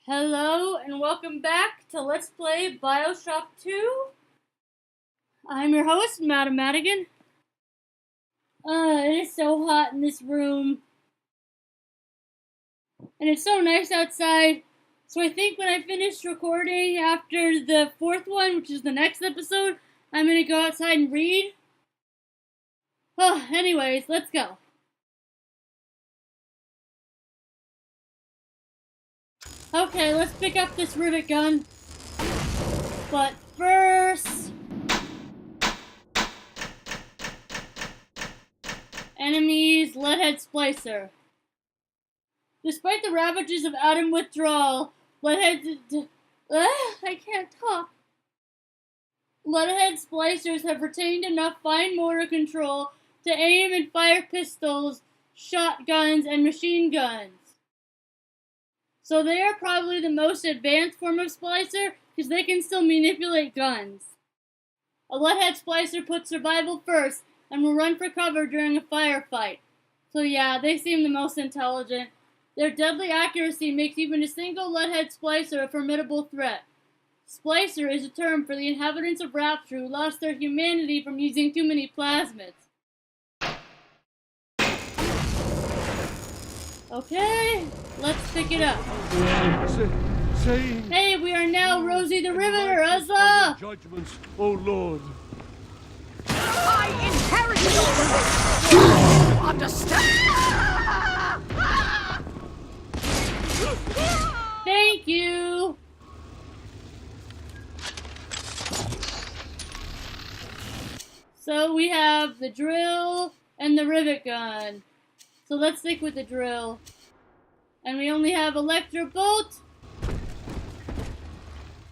Hello and welcome back to Let's Play Bioshock 2. I'm your host, Madam Madigan. It is so hot in this room. And it's so nice outside. So I think when I finish recording after the fourth one, which is the next episode, I'm going to go outside and read. Anyways, let's go. Okay, let's pick up this rivet gun. But first... Enemies, Leadhead Splicer. Despite the ravages of atom withdrawal, I can't talk. Leadhead Splicers have retained enough fine motor control to aim and fire pistols, shotguns, and machine guns. So they are probably the most advanced form of splicer because they can still manipulate guns. A Leadhead Splicer puts survival first and will run for cover during a firefight. So yeah, they seem the most intelligent. Their deadly accuracy makes even a single Leadhead Splicer a formidable threat. Splicer is a term for the inhabitants of Rapture who lost their humanity from using too many plasmids. Okay, let's pick it up. Hey, we are now Rosie the Riveter, Huzzah! Judgments, oh Lord. I inherited all of this! Understand? Thank you! So we have the drill and the rivet gun. So let's stick with the drill. And we only have Electro Bolt.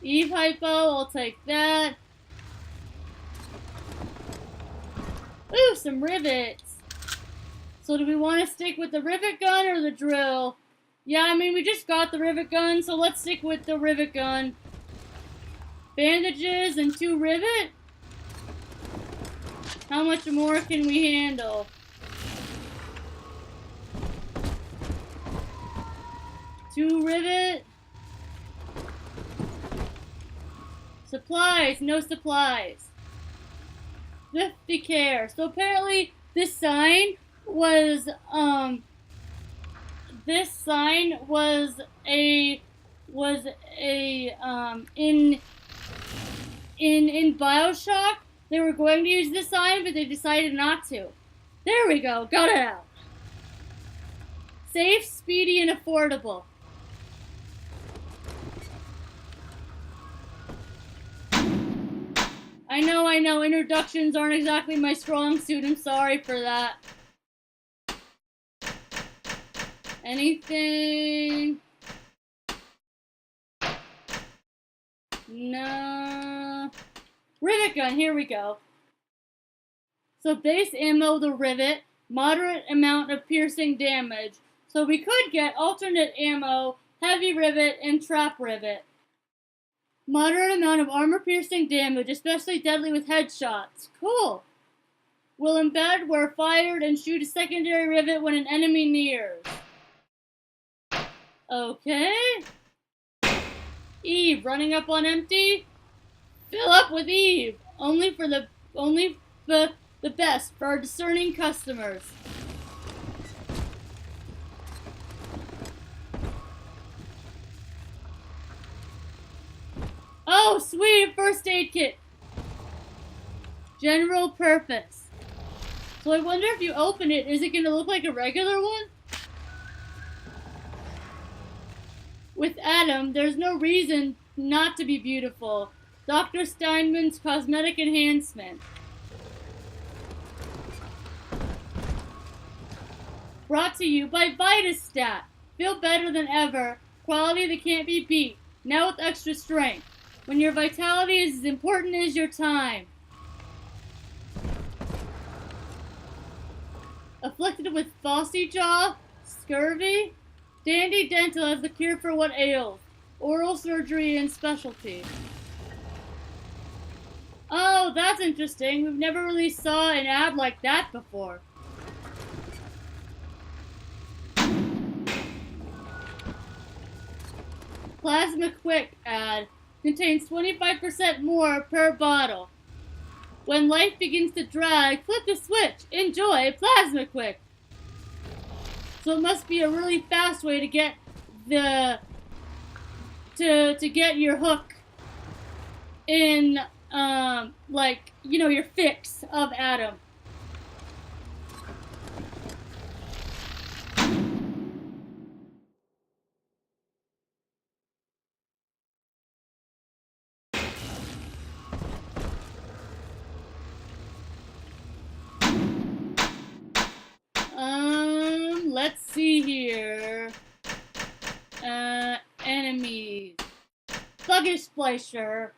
Eve Hypo, I'll take that. Ooh, some rivets. So do we want to stick with the rivet gun or the drill? Yeah, I mean, we just got the rivet gun, so let's stick with the rivet gun. Bandages and 2 rivet? How much more can we handle? Two rivet. Supplies, no supplies. 50 care. So apparently this sign was in Bioshock they were going to use this sign, but they decided not to. There we go, got it out. Safe, speedy, and affordable. I know, introductions aren't exactly my strong suit, I'm sorry for that. Anything? No. Rivet gun, here we go. So base ammo, the rivet, moderate amount of piercing damage. So we could get alternate ammo, heavy rivet, and trap rivet. Moderate amount of armor-piercing damage, especially deadly with headshots. Cool. Will embed where fired and shoot a secondary rivet when an enemy nears. Okay. Eve, running up on empty? Fill up with Eve. Only the best for our discerning customers. Oh, sweet, first aid kit. General purpose. So I wonder if you open it, is it going to look like a regular one? With Adam, there's no reason not to be beautiful. Dr. Steinman's cosmetic enhancement. Brought to you by Vitastat. Feel better than ever. Quality that can't be beat. Now with extra strength. When your vitality is as important as your time. Afflicted with Fossy Jaw, Scurvy, Dandy Dental has the cure for what ails. Oral surgery and specialty. Oh, that's interesting. We've never really saw an ad like that before. Plasma Quick ad contains 25% more per bottle. When life begins to drag, flip the switch. Enjoy Plasma Quick. So it must be a really fast way to get to get your hook in, like, you know, your fix of Adam. Let's see here. Enemies. Thuggish Splicer.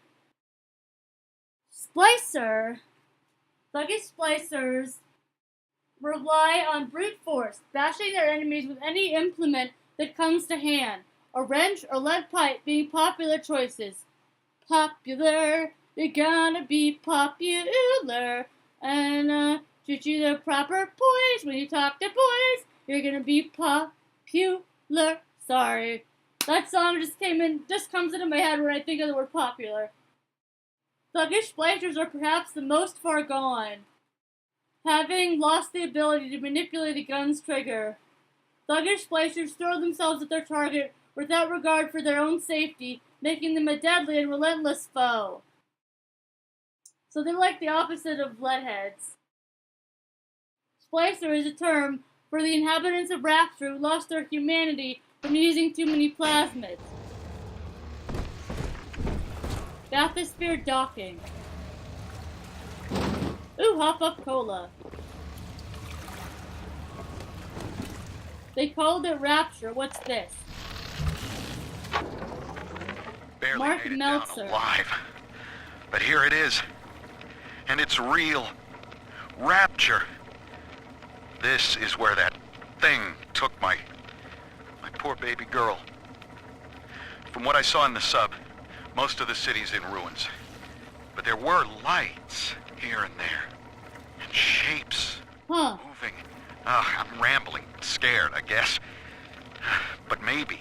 Thuggish Splicers rely on brute force, bashing their enemies with any implement that comes to hand. A wrench or lead pipe being popular choices. Popular, you're gonna be popular. And treat you the proper poise when you talk to boys. You're gonna be popular. Sorry. That song just comes into my head when I think of the word popular. Thuggish splicers are perhaps the most far gone, having lost the ability to manipulate a gun's trigger. Thuggish splicers throw themselves at their target without regard for their own safety, making them a deadly and relentless foe. So they're like the opposite of leadheads. Splicer is a term for the inhabitants of Rapture who lost their humanity from using too many plasmids. Bathysphere docking. Ooh, hop up cola. They called it Rapture. What's this? Barely Mark made it Meltzer. down alive. But here it is. And it's real. Rapture. This is where that thing took my poor baby girl. From what I saw in the sub, most of the city's in ruins. But there were lights here and there. And shapes. Huh. Moving. I'm rambling. Scared, I guess. But maybe,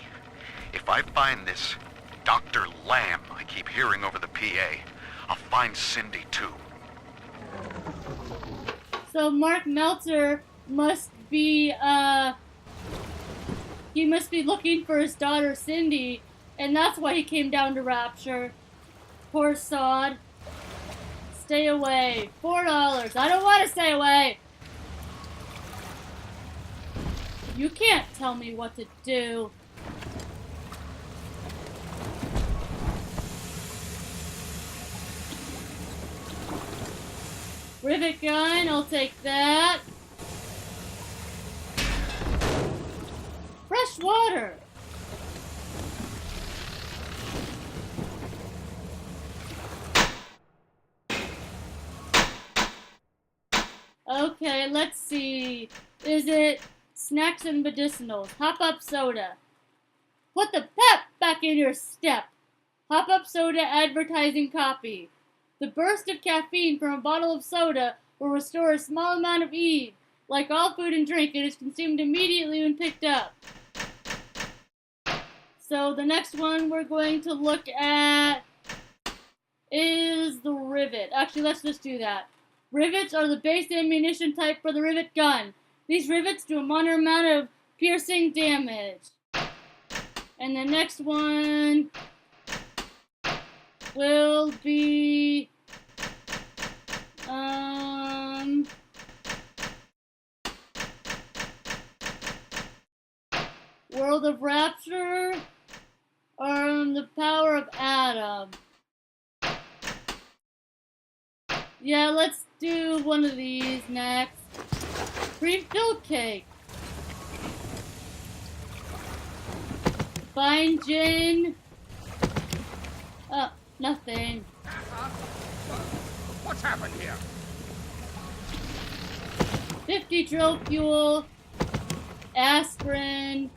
if I find this Dr. Lamb I keep hearing over the PA, I'll find Cindy too. So Mark Meltzer must be, he must be looking for his daughter Cindy, and that's why he came down to Rapture. Poor sod. Stay away. $4. I don't want to stay away. You can't tell me what to do. Rivet gun, I'll take that. Fresh water. Okay, let's see. Is it snacks and medicinals? Hop up soda. Put the pep back in your step. Hop up soda advertising copy. The burst of caffeine from a bottle of soda will restore a small amount of Eve. Like all food and drink, it is consumed immediately when picked up. So the next one we're going to look at is the rivet. Actually, let's just do that. Rivets are the base ammunition type for the rivet gun. These rivets do a minor amount of piercing damage. And the next one will be World of Rapture or the Power of Adam. Yeah, let's do one of these next. Cream filled cake. Fine gin. Oh, nothing. What's happened here? 50 drill fuel. Aspirin.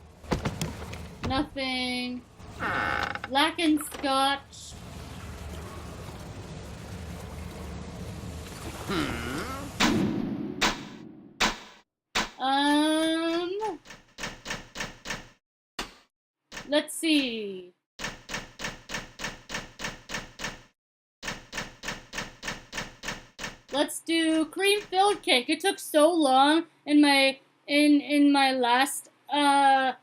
Nothing. Lacking scotch. Let's see. Let's do cream-filled cake. It took so long in my last when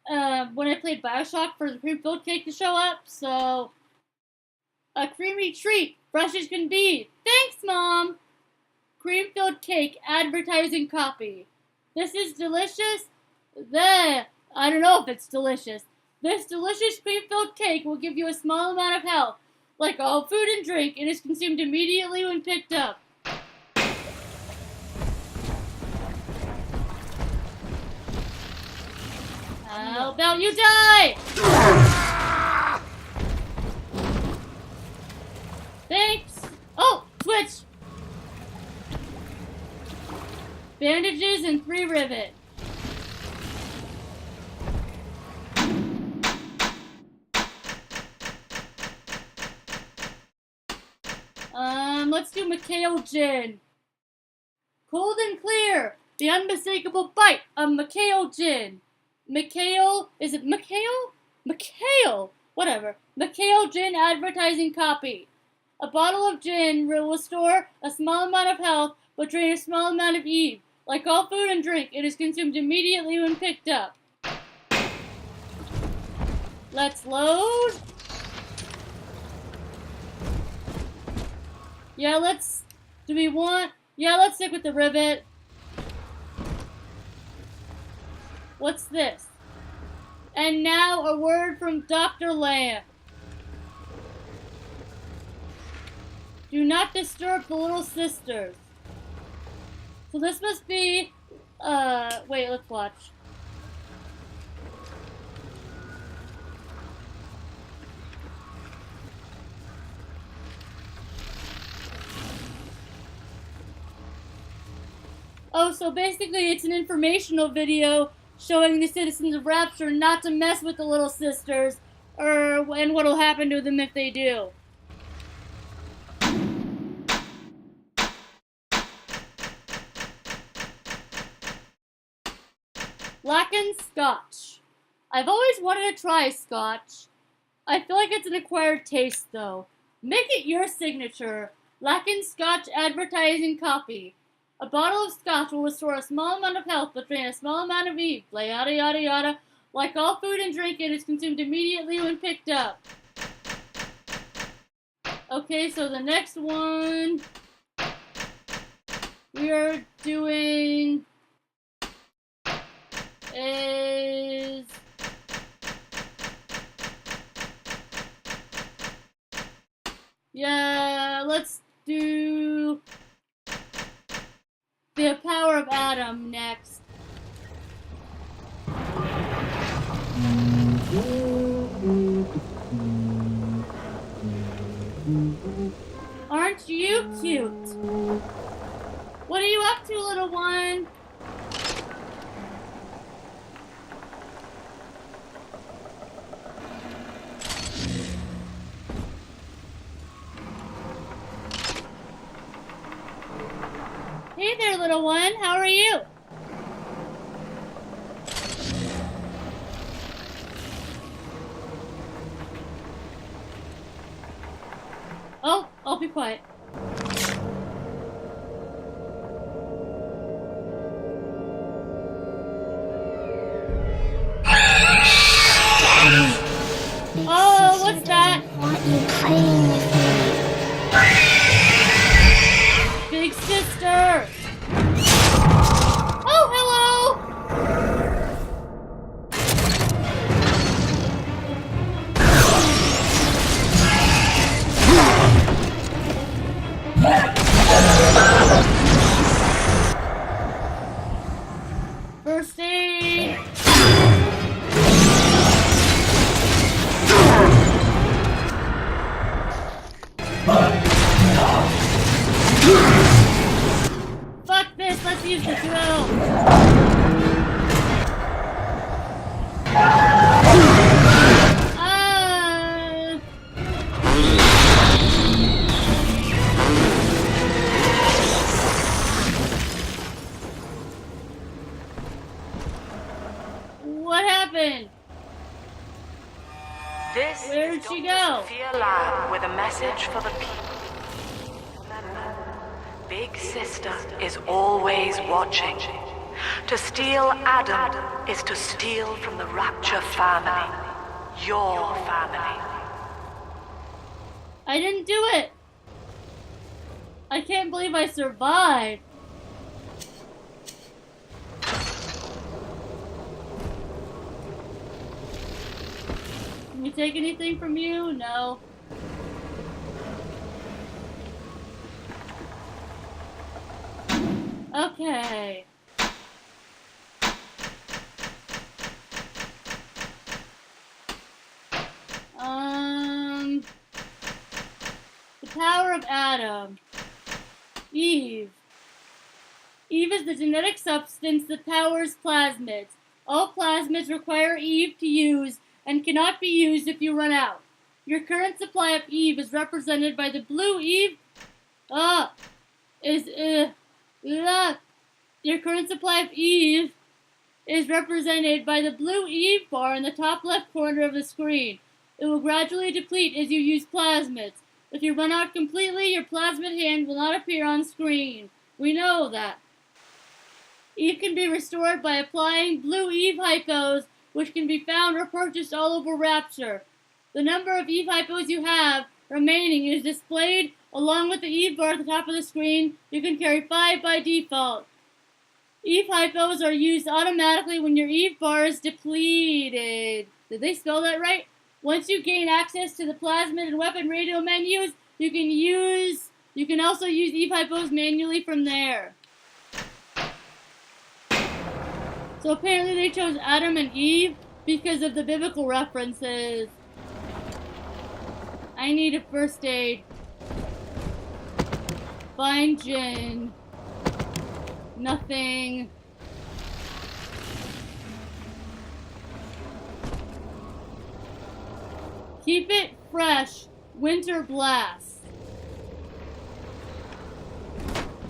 I played Bioshock for the cream-filled cake to show up. So a creamy treat, fresh as can be. Thanks, Mom. Cream-filled cake advertising copy. This is delicious. I don't know if it's delicious. This delicious cream-filled cake will give you a small amount of health. Like all food and drink, it is consumed immediately when picked up. How about you die? Thanks. Oh, switch. Bandages and 3 rivet. Let's do McHale Gin. Cold and clear. The unmistakable bite of McHale Gin. McHale, is it McHale? McHale, whatever. McHale Gin advertising copy. A bottle of gin will restore a small amount of health, but drain a small amount of Eve. Like all food and drink, it is consumed immediately when picked up. Let's load. Yeah, let's stick with the rivet. What's this? And now a word from Dr. Lamb. Do not disturb the little sisters. So this must be, wait, let's watch. Oh, so basically it's an informational video showing the citizens of Rapture not to mess with the little sisters, and what'll happen to them if they do. Blackened Scotch. I've always wanted to try Scotch. I feel like it's an acquired taste, though. Make it your signature. Blackened Scotch advertising copy. A bottle of Scotch will restore a small amount of health, but drain a small amount of Eve. Yada yada yada. Like all food and drink, it is consumed immediately when picked up. Okay, so the next one we are doing is let's do the power of Adam next. Aren't you cute? What are you up to, little one? Hey there, little one. How are you? Oh, I'll be quiet. Oh, what's that? Want you playing with me? Big sister! Oh, hello! First aid! Fuck this, let's use the drill! What happened? This Where is did she Dr. go? Sophia Lamb with a message for the people. Big Sister is always watching. To steal Adam is to steal from the Rapture family. Your family. I didn't do it! I can't believe I survived. Can we take anything from you? No. Okay. The power of Adam. Eve. Eve is the genetic substance that powers plasmids. All plasmids require Eve to use and cannot be used if you run out. Your current supply of Eve is represented by the blue Eve. Your current supply of Eve is represented by the blue Eve bar in the top left corner of the screen. It will gradually deplete as you use plasmids. If you run out completely, your plasmid hand will not appear on screen. We know that. Eve can be restored by applying blue Eve hypos, which can be found or purchased all over Rapture. The number of Eve hypos you have remaining is displayed along with the Eve bar at the top of the screen. You can carry 5 by default. Eve hypos are used automatically when your Eve bar is depleted. Did they spell that right? Once you gain access to the plasmid and weapon radio menus, you can also use Eve hypos manually from there. So apparently they chose Adam and Eve because of the biblical references. I need a first aid. Find gin. Nothing. Keep it fresh. Winter blast.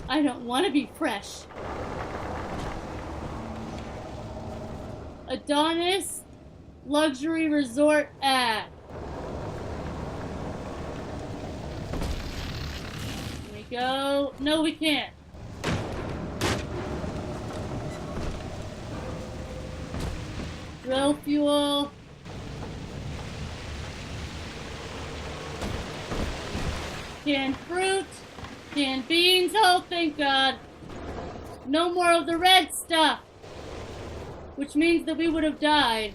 I don't want to be fresh. Adonis Luxury Resort ad. Here we go. No, we can't. Drill fuel. Canned fruit. Canned beans. Oh, thank God. No more of the red stuff. Which means that we would have died.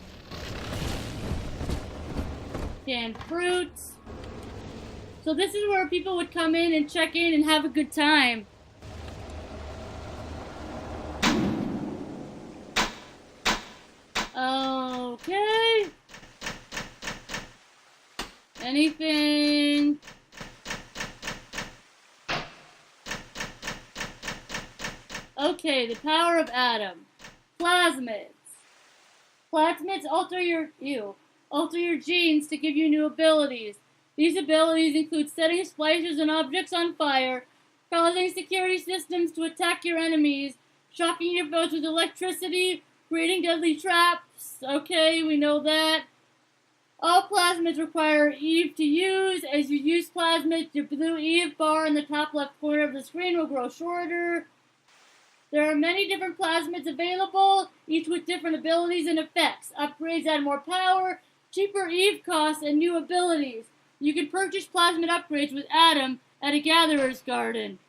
Canned fruits. So this is where people would come in and check in and have a good time. Okay. Anything? Okay, the power of Adam. Plasmids. Plasmids alter your genes to give you new abilities. These abilities include setting splicers and objects on fire, causing security systems to attack your enemies, shocking your foes with electricity, creating deadly traps. Okay, we know that. All plasmids require Eve to use. As you use plasmids, your blue Eve bar in the top left corner of the screen will grow shorter. There are many different plasmids available, each with different abilities and effects. Upgrades add more power, cheaper Eve costs, and new abilities. You can purchase plasmid upgrades with Adam at a gatherer's garden.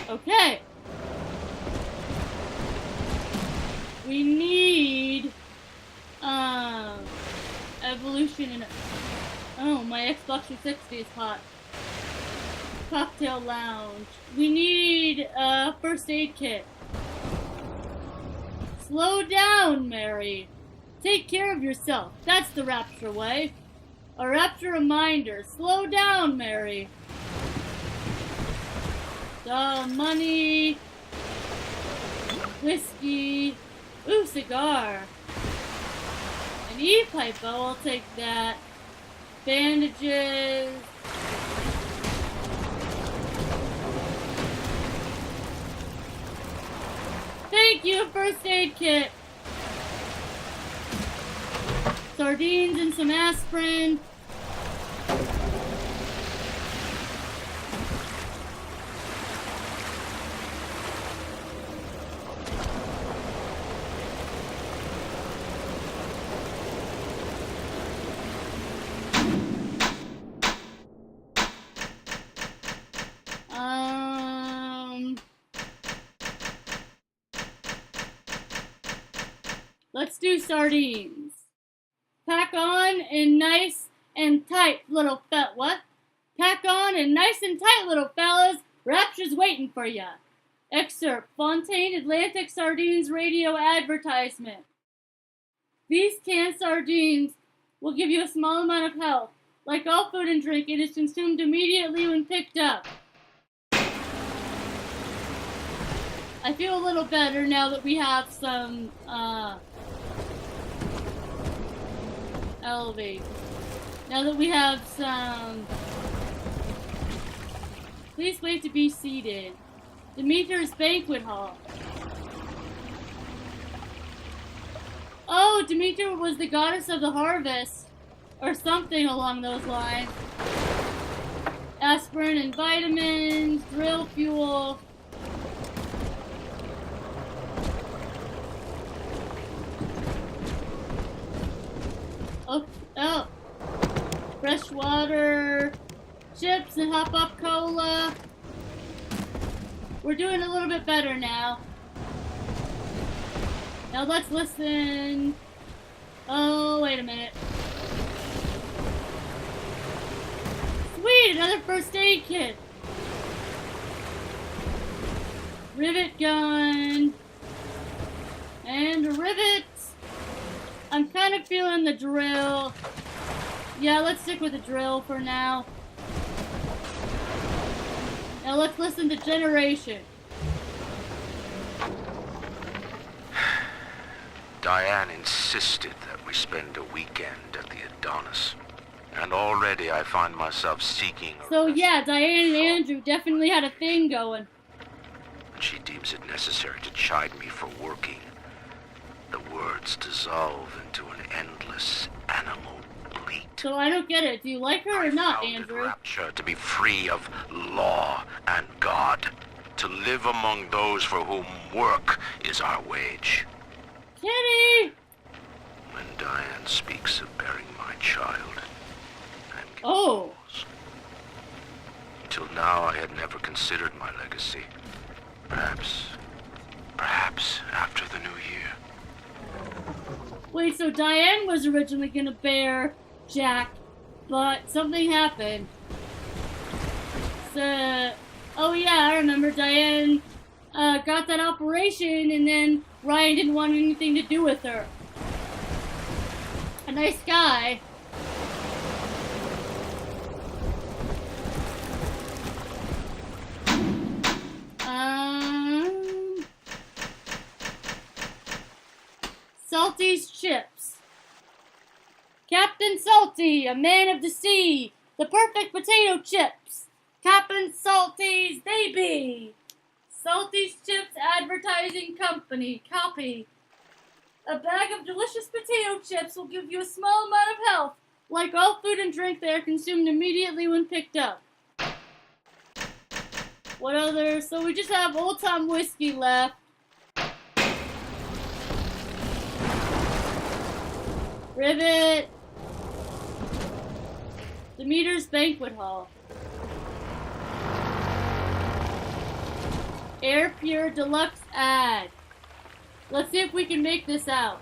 Okay. We need evolution in it. Oh, my Xbox 360 is hot. Cocktail lounge. We need a first aid kit. Slow down, Mary. Take care of yourself. That's the Rapture way. A Rapture reminder. Slow down, Mary. Money. Whiskey. Ooh, cigar. An Eve hypo, I'll take that. Bandages. Thank you, first aid kit. Sardines and some aspirin. Let's do sardines. Pack on in nice and tight, little what? Pack on and nice and tight, little fellas. Rapture's waiting for ya. Excerpt: Fontaine Atlantic Sardines radio advertisement. These canned sardines will give you a small amount of health. Like all food and drink, it is consumed immediately when picked up. I feel a little better now that we have some, elevate. Now that we have some... Please wait to be seated. Demeter's Banquet Hall. Oh, Demeter was the goddess of the harvest. Or something along those lines. Aspirin and vitamins, drill fuel. Oh. Fresh water, chips and hop up cola. We're doing a little bit better now. Now let's listen. Oh, wait a minute. Sweet, another first aid kit. Rivet gun. And a rivet. I'm kind of feeling the drill. Yeah, let's stick with the drill for now. Now let's listen to Generation. Diane insisted that we spend a weekend at the Adonis. And already I find myself seeking a So rest yeah, Diane and from- Andrew definitely had a thing going. And she deems it necessary to chide me for working. The words dissolve into an endless animal bleat. So I don't get it. Do you like her or not, founded Andrew? Rapture to be free of law and God, to live among those for whom work is our wage. Kitty! When Diane speaks of bearing my child, I'm Oh. confused. Until now, I had never considered my legacy. Perhaps after the new year. Wait, so Diane was originally gonna bear Jack, but something happened. So, oh yeah, I remember Diane got that operation, and then Ryan didn't want anything to do with her. A nice guy. Salty's chips. Captain Salty, a man of the sea, the perfect potato chips. Captain Salty's they be. Salty's Chips Advertising Company. Copy. A bag of delicious potato chips will give you a small amount of health. Like all food and drink, they are consumed immediately when picked up. What other? So we just have Old Time Whiskey left. Rivet. Demeter's Banquet Hall. Air Pure Deluxe ad. Let's see if we can make this out.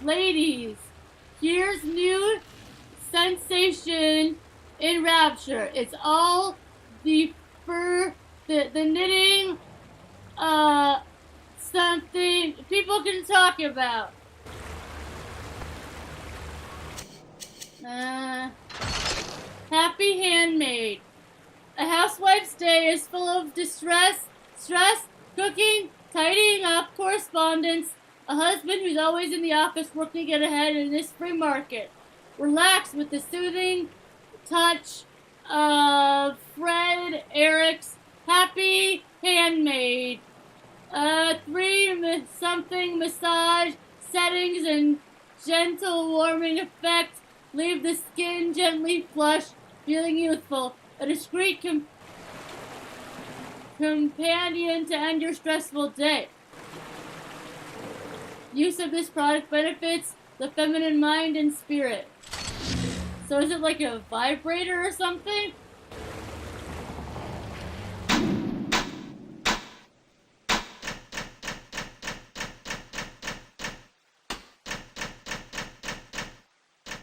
Ladies, here's new sensation in Rapture. It's all the fur, the knitting, something people can talk about. Happy Handmade. A housewife's day is full of distress, stress, cooking, tidying up, correspondence, a husband who's always in the office working to get ahead in this free market. Relax with the soothing touch of Fred Eric's Happy Handmade. 3 something massage settings and gentle warming effect leave the skin gently flush, feeling youthful. A discreet companion to end your stressful day. Use of this product benefits the feminine mind and spirit. So is it like a vibrator or something?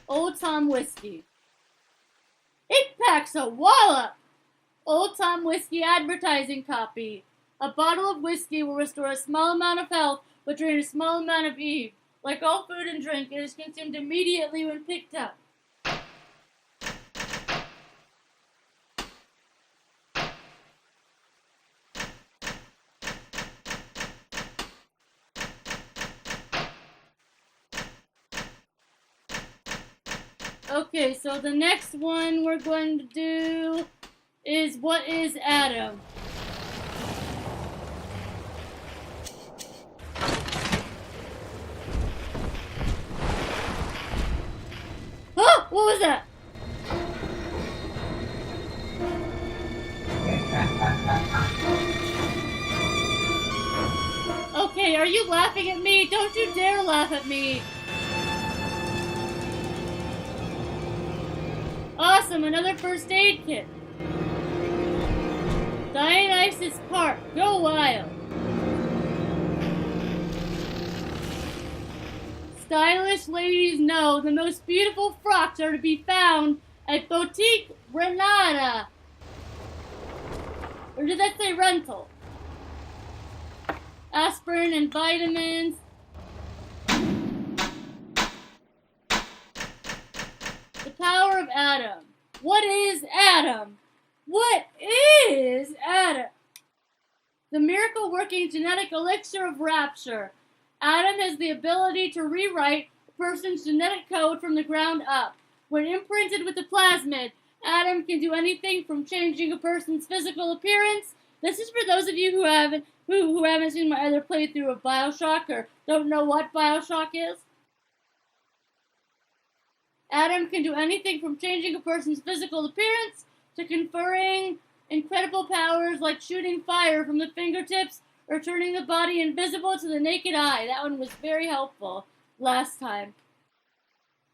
Old Tom Whiskey. It packs a wallop! Old Tom Whiskey advertising copy. A bottle of whiskey will restore a small amount of health, but drain a small amount of Eve. Like all food and drink, it is consumed immediately when picked up. Okay, so the next one we're going to do is what is Adam? Oh, what was that? Okay, are you laughing at me? Don't you dare laugh at me. Awesome, another first aid kit. Dionysus Park, go wild. Stylish ladies know the most beautiful frocks are to be found at Boutique Renata. Or did that say rental? Aspirin and vitamins. The power of Adam. What is Adam? What is Adam? The miracle working genetic elixir of Rapture. Adam has the ability to rewrite a person's genetic code from the ground up. When imprinted with the plasmid, Adam can do anything from changing a person's physical appearance. This is for those of you who haven't seen my other playthrough of Bioshock or don't know what Bioshock is. Adam can do anything from changing a person's physical appearance to conferring incredible powers like shooting fire from the fingertips or turning the body invisible to the naked eye. That one was very helpful last time.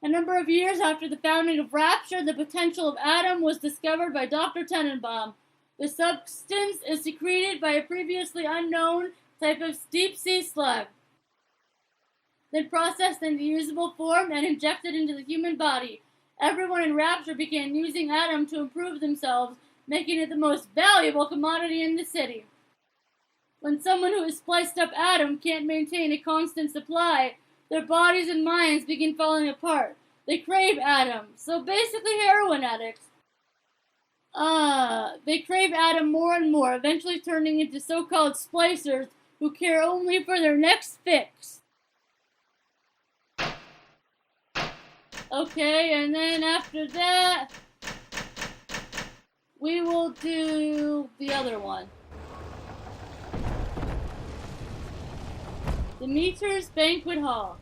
A number of years after the founding of Rapture, the potential of Adam was discovered by Dr. Tenenbaum. The substance is secreted by a previously unknown type of deep-sea slug, then processed into usable form and injected into the human body. Everyone in Rapture began using Adam to improve themselves, making it the most valuable commodity in the city. When someone who has spliced up Adam can't maintain a constant supply, their bodies and minds begin falling apart. They crave Adam, so basically heroin addicts. They crave Adam more and more, eventually turning into so-called splicers who care only for their next fix. Okay, and then after that, we will do the other one. Demeter's Banquet Hall.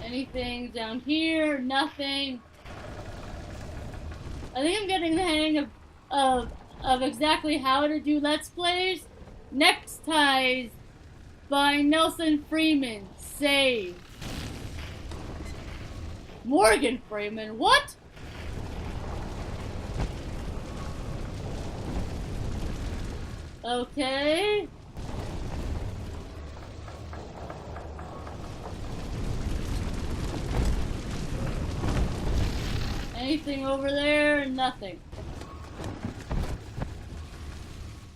Anything down here? Nothing. I think I'm getting the hang of exactly how to do Let's Plays. Next Ties by Nelson Freeman. Save. Morgan Freeman. What? Okay. Anything over there? Nothing.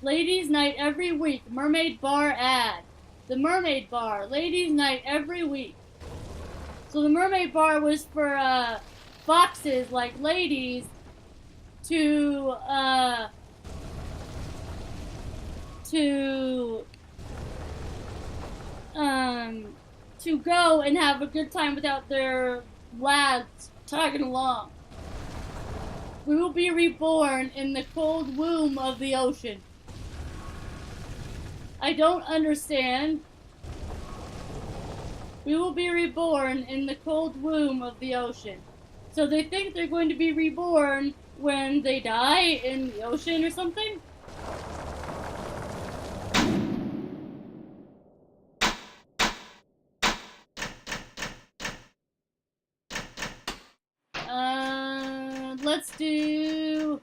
Ladies' night every week. Mermaid bar ad. The Mermaid bar. Ladies' night every week. So the Mermaid bar was for foxes like ladies to go and have a good time without their lads tagging along. We will be reborn in the cold womb of the ocean. I don't understand. We will be reborn in the cold womb of the ocean. So they think they're going to be reborn when they die in the ocean or something? Let's do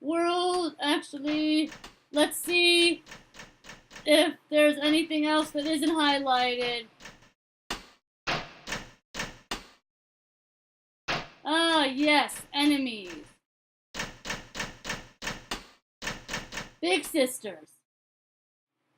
world, actually, Let's see if there's anything else that isn't highlighted. Ah, yes, enemies. Big sisters.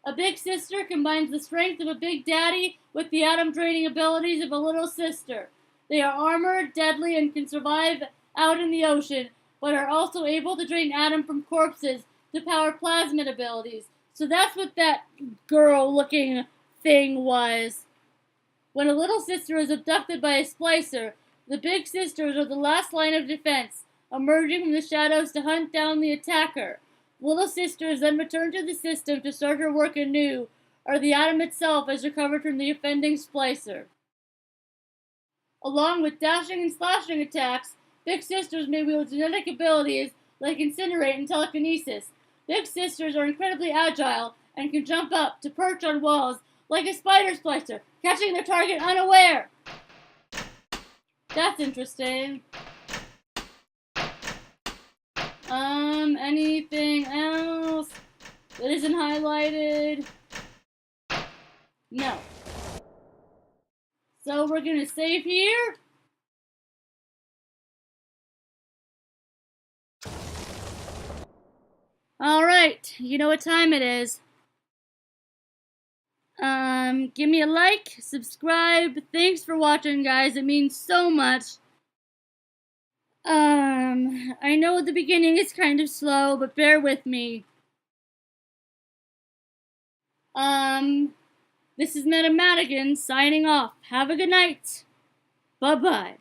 A big sister combines the strength of a big daddy with the atom-draining abilities of a little sister. They are armored, deadly, and can survive out in the ocean, but are also able to drain atom from corpses to power plasmid abilities. So that's what that girl-looking thing was. When a little sister is abducted by a splicer, the big sisters are the last line of defense, emerging from the shadows to hunt down the attacker. Little sisters then return to the system to start her work anew, or the atom itself is recovered from the offending splicer. Along with dashing and slashing attacks, big sisters may wield genetic abilities like incinerate and telekinesis. Big sisters are incredibly agile and can jump up to perch on walls like a spider splicer, catching their target unaware. That's interesting. Anything else that isn't highlighted? No. So we're gonna save here. Alright, you know what time it is. Give me a like, subscribe. Thanks for watching, guys. It means so much. I know the beginning is kind of slow, but bear with me. This is Meta Madigan signing off. Have a good night. Bye-bye.